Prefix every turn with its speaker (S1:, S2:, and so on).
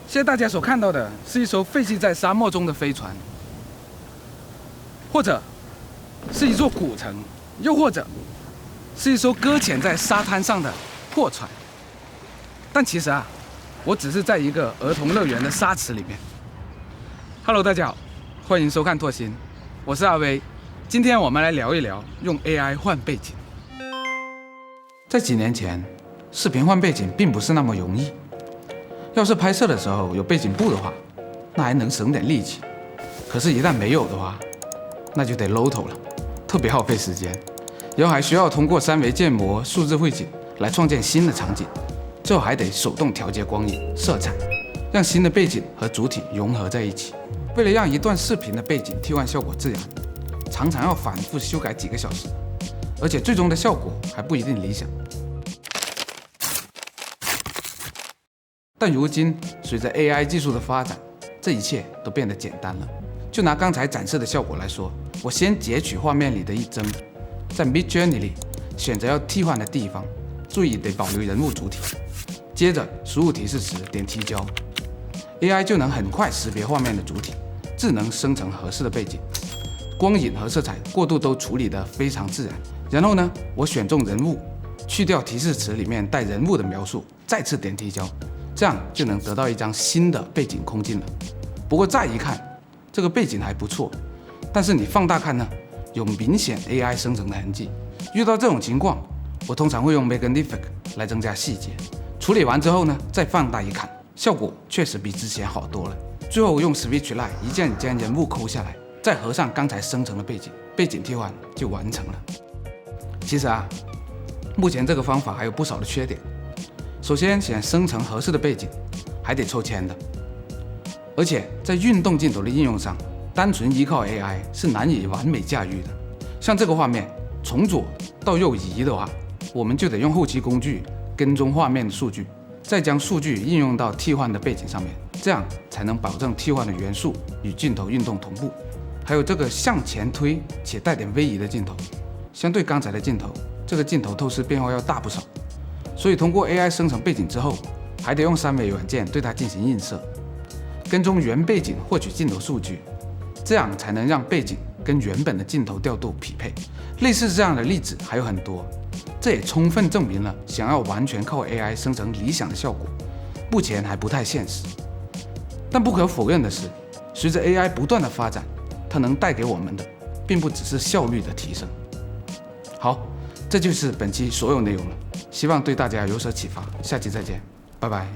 S1: 现在大家所看到的是一艘废弃在沙漠中的飞船，或者是一座古城，又或者是一艘搁浅在沙滩上的破船。但其实我只是在一个儿童乐园的沙池里面。Hello， 大家好，欢迎收看拓新，我是阿威。今天我们来聊一聊用 AI 换背景。在几年前，视频换背景并不是那么容易。要是拍摄的时候有背景布的话，那还能省点力气。可是，一旦没有的话，那就得 low 头了，特别耗费时间。然后还需要通过3维建模、数字绘景来创建新的场景，最后还得手动调节光影、色彩，让新的背景和主体融合在一起。为了让一段视频的背景替换效果自然，常常要反复修改几个小时，而且最终的效果还不一定理想。但如今，随着 AI 技术的发展，这一切都变得简单了。就拿刚才展示的效果来说，我先截取画面里的一帧，在 Midjourney 里选择要替换的地方，注意得保留人物主体，接着输入提示词，点提交 ，AI 就能很快识别画面的主体，智能生成合适的背景，光影和色彩过渡都处理得非常自然。然后呢，我选中人物，去掉提示词里面带人物的描述，再次点提交。这样就能得到一张新的背景空镜了。不过再一看，这个背景还不错，但是你放大看呢，有明显 AI 生成的痕迹。遇到这种情况，我通常会用 Magnific 来增加细节。处理完之后呢，再放大一看，效果确实比之前好多了。最后用 Switch Line 一键将人物抠下来，再合上刚才生成的背景，背景替换就完成了。其实目前这个方法还有不少的缺点。首先，想生成合适的背景，还得抽签的，而且在运动镜头的应用上，单纯依靠 AI 是难以完美驾驭的。像这个画面从左到右移的话，我们就得用后期工具跟踪画面的数据，再将数据应用到替换的背景上面，这样才能保证替换的元素与镜头运动同步。还有这个向前推且带点位移的镜头，相对刚才的镜头，这个镜头透视变化要大不少。所以通过 AI 生成背景之后，还得用3维软件对它进行映射，跟踪原背景获取镜头数据，这样才能让背景跟原本的镜头调度匹配。类似这样的例子还有很多，这也充分证明了想要完全靠 AI 生成理想的效果，目前还不太现实。但不可否认的是，随着 AI 不断的发展，它能带给我们的并不只是效率的提升。好，这就是本期所有内容了，希望对大家有所启发，下期再见，拜拜。